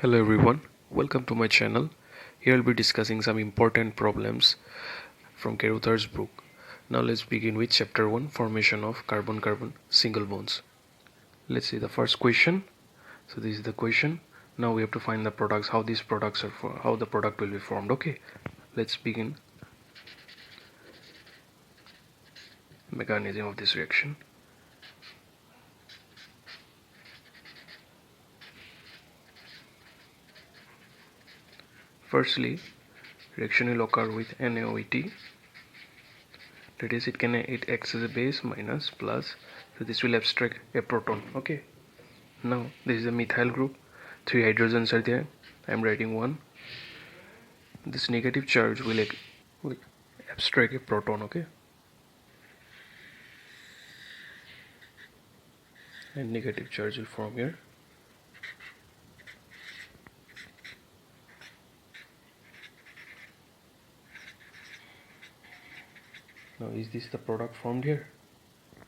Hello everyone, welcome to my channel. Here I'll be discussing some important problems from Carruthers book. Now let's begin with chapter 1, formation of carbon-carbon single bonds. Let's see the first question. So this is the question. Now we have to find the products, how these products are how the product will be formed. Okay, let's begin mechanism of this reaction. Firstly, reaction will occur with NaOET. That is, it acts as a base minus plus, so this will abstract a proton. Okay, now this is a methyl group, 3 hydrogens are there. I am writing 1. This negative charge will abstract a proton. Okay, and negative charge will form here. Now is this the product formed here?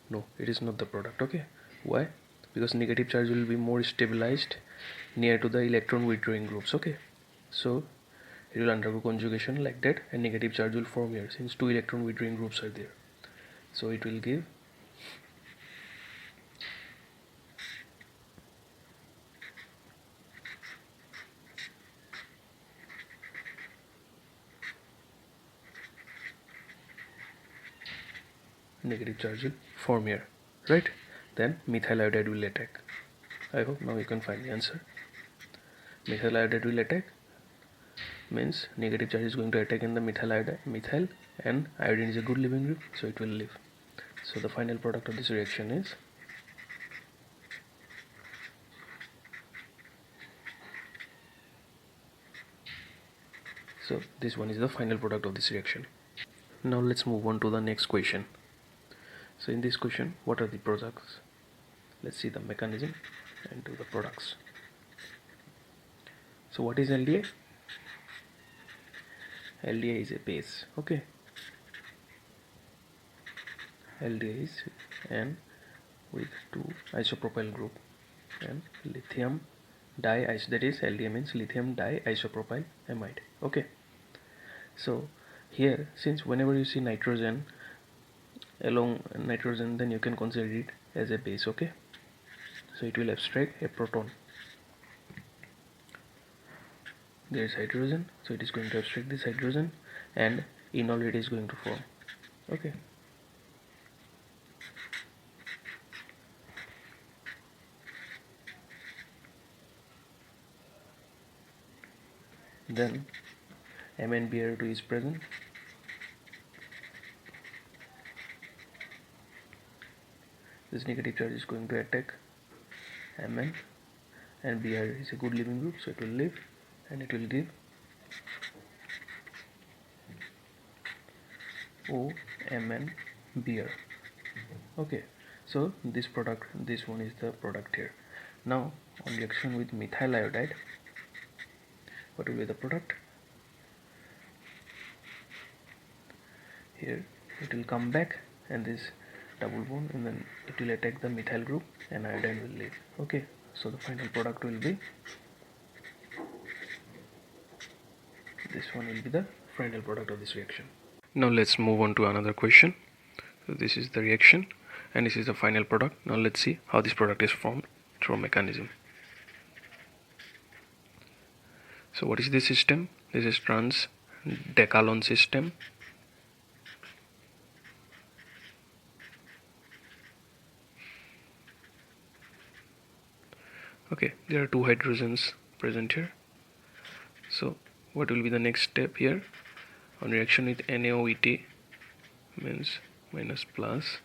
No, it is not the product. Okay, why? Because negative charge will be more stabilized near to the electron withdrawing groups. Okay, so it will undergo conjugation like that, and negative charge will form here since 2 electron withdrawing groups are there. So it will give negative charge will form here, right? Then methyl iodide will attack. I hope now you can find the answer. Methyl iodide will attack means negative charge is going to attack in the methyl and iodine is a good leaving group, so it will leave. So the final product of this reaction is so this one is the final product of this reaction. Now let's move on to the next question. So in this question, what are the products? Let's see the mechanism and do the products. So what is LDA? LDA is a base. Okay, LDA is N with 2 isopropyl group and lithium that is LDA means lithium diisopropyl amide. Okay, so here since whenever you see nitrogen along nitrogen, then you can consider it as a base. Okay, so it will abstract a proton. There is hydrogen, so it is going to abstract this hydrogen, and enol it is going to form. Okay, then MnBr2 is present. This negative charge is going to attack Mn, and Br is a good leaving group, so it will leave and it will give OMnBr. Okay, so this one is the product here. Now on reaction with methyl iodide, what will be the product? Here it will come back and this double bond, and then it will attack the methyl group and iodine will leave. Okay, so the final product will be this one will be the final product of this reaction. Now let's move on to another question. So this is the reaction and this is the final product. Now let's see how this product is formed through mechanism. So what is this system? This is trans decalon system. Okay, there are 2 hydrogens present here. So what will be the next step here? On reaction with NaOET means minus plus,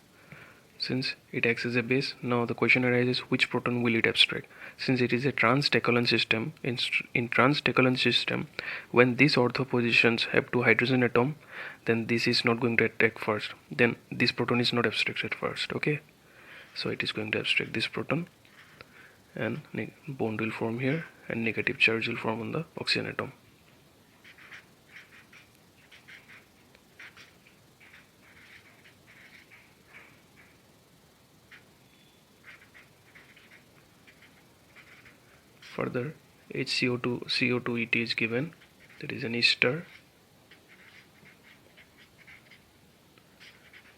since it acts as a base. Now the question arises, which proton will it abstract? Since it is a trans decalon system, in trans decalon system, when these ortho positions have 2 hydrogen atom, then this is not going to attack first, then this proton is not abstracted first. Okay, so it is going to abstract this proton and bond will form here and negative charge will form on the oxygen atom. Further, HCO2 ET is given, that is an ester.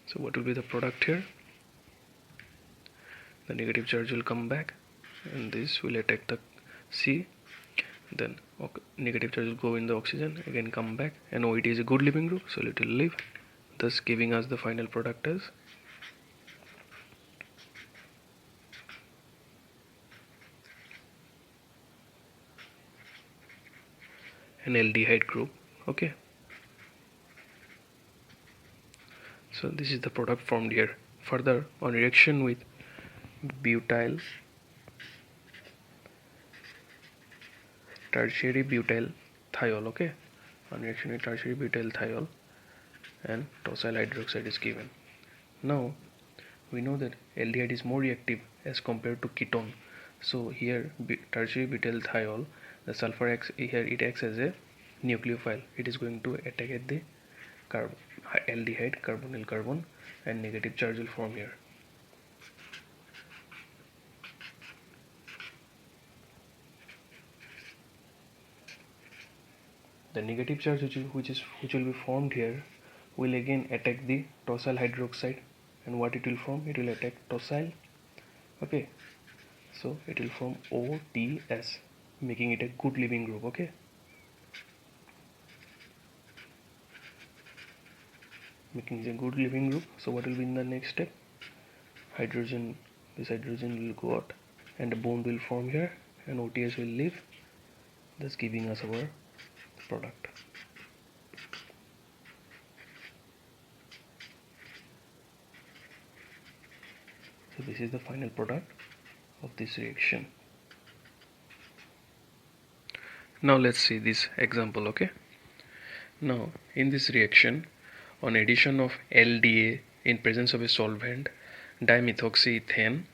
So what will be the product here? The negative charge will come back and this will attack the C, then negative charge will go in the oxygen, again come back, and OET is a good leaving group, so it will leave, thus giving us the final product as an aldehyde group. Okay, so this is the product formed here. Further, on reaction with butyl tertiary butyl thiol, okay, on reaction with tertiary butyl thiol and tosyl hydroxide is given. Now we know that aldehyde is more reactive as compared to ketone, so here tertiary butyl thiol, the sulfur acts here, it acts as a nucleophile. It is going to attack at the aldehyde carbonyl carbon and negative charge will form here. The negative charge which will be formed here will again attack the tosyl hydroxide, and what it will form? It will attack tosyl. Okay, so it will form OTS, making it a good leaving group. Okay, making it a good leaving group. So what will be in the next step? Hydrogen, this hydrogen will go out and a bond will form here and OTS will leave, thus giving us our product. So this is the final product of this reaction. Now let's see this example. Okay, now in this reaction, on addition of LDA in presence of a solvent dimethoxyethane,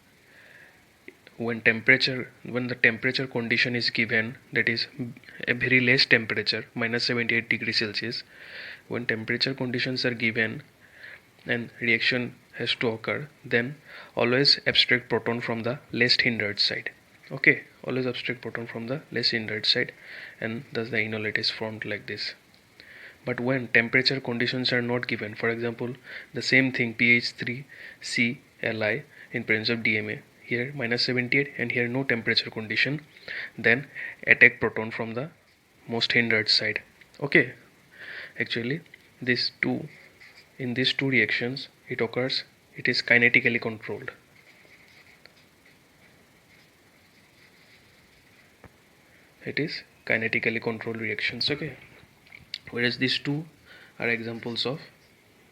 when the temperature condition is given, that is a very less temperature, minus 78 degrees Celsius, when temperature conditions are given and reaction has to occur, then always abstract proton from the least hindered side. Okay, always abstract proton from the less hindered side, and thus the enolate is formed like this. But when temperature conditions are not given, for example the same thing pH 3 CLi in presence of DMA, here minus 78 and here no temperature condition, then attack proton from the most hindered side. Okay, actually these two, in these two reactions it occurs, it is kinetically controlled. It is kinetically controlled reactions. Okay, whereas these two are examples of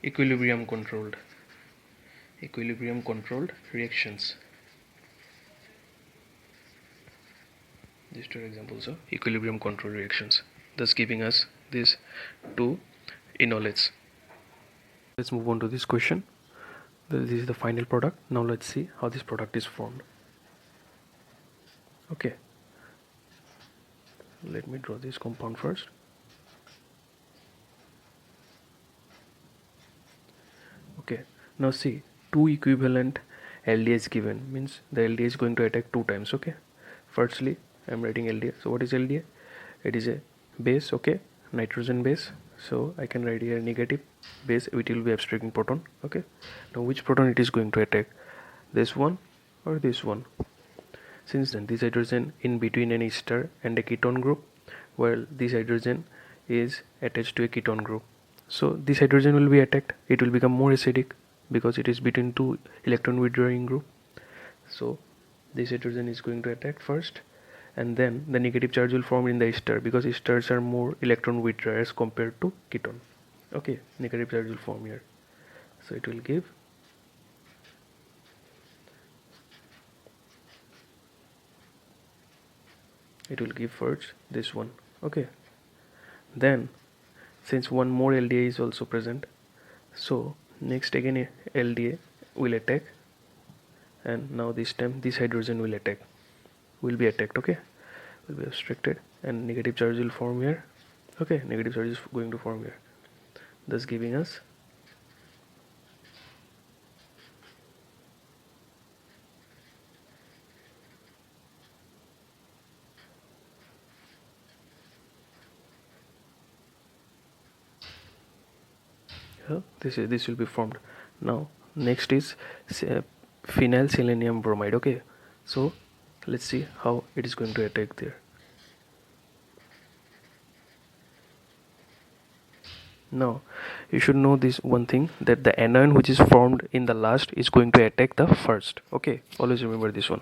equilibrium controlled reactions. These two are examples of equilibrium controlled reactions, thus giving us these two enolates. Let's move on to this question. This is the final product. Now let's see how this product is formed. Okay, let me draw this compound first. Okay, now see, two equivalent LDA is given, means the LDA is going to attack two times. Okay, firstly I am writing LDA. So what is LDA? It is a base, okay, nitrogen base. So I can write here negative base, which will be abstracting proton. Okay, now which proton it is going to attack? This one or this one? Since then this hydrogen in between an ester and a ketone group, while this hydrogen is attached to a ketone group, so this hydrogen will be attacked. It will become more acidic because it is between two electron withdrawing group. So this hydrogen is going to attack first, and then the negative charge will form in the ester because esters are more electron withdrawers compared to ketone. Okay, negative charge will form here, so it will give first this one. Okay, then since one more LDA is also present, so next again LDA will attack, and now this time this hydrogen will be attacked. Okay, will be abstracted and negative charge will form here. Okay, negative charge is going to form here, thus giving us So this will be formed. Now next is phenyl selenium bromide. Okay, so let's see how it is going to attack there. Now you should know this one thing, that the anion which is formed in the last is going to attack the first. Okay, always remember this one.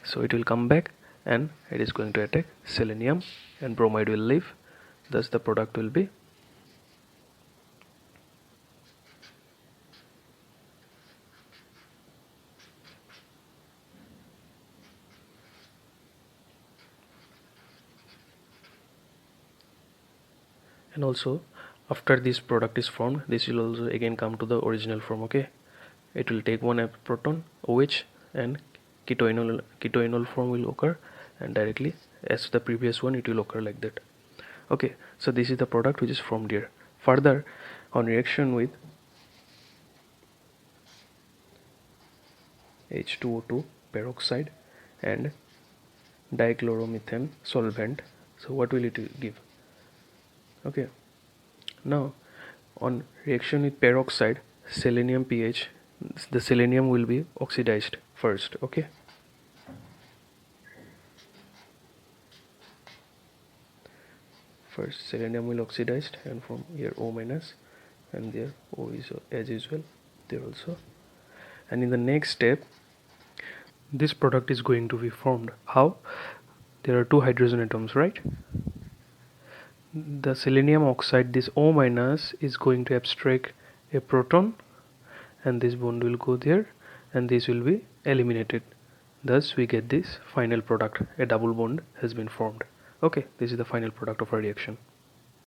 So it will come back and it is going to attack selenium, and bromide will leave. Thus the product will be and also after this product is formed, this will also again come to the original form. Okay, it will take one proton OH and ketoenol form will occur, and directly as the previous one it will occur like that. Okay, so this is the product which is formed here. Further, on reaction with H2O2 peroxide and dichloromethane solvent, so what will it give? Okay, now on reaction with peroxide, selenium pH, the selenium will be oxidized first. Okay, first selenium will oxidized and from here O minus, and there O is as usual there also. And in the next step, this product is going to be formed. How? There are two hydrogen atoms, right? The selenium oxide, this O minus, is going to abstract a proton, and this bond will go there, and this will be eliminated. Thus we get this final product. A double bond has been formed. Okay, this is the final product of our reaction.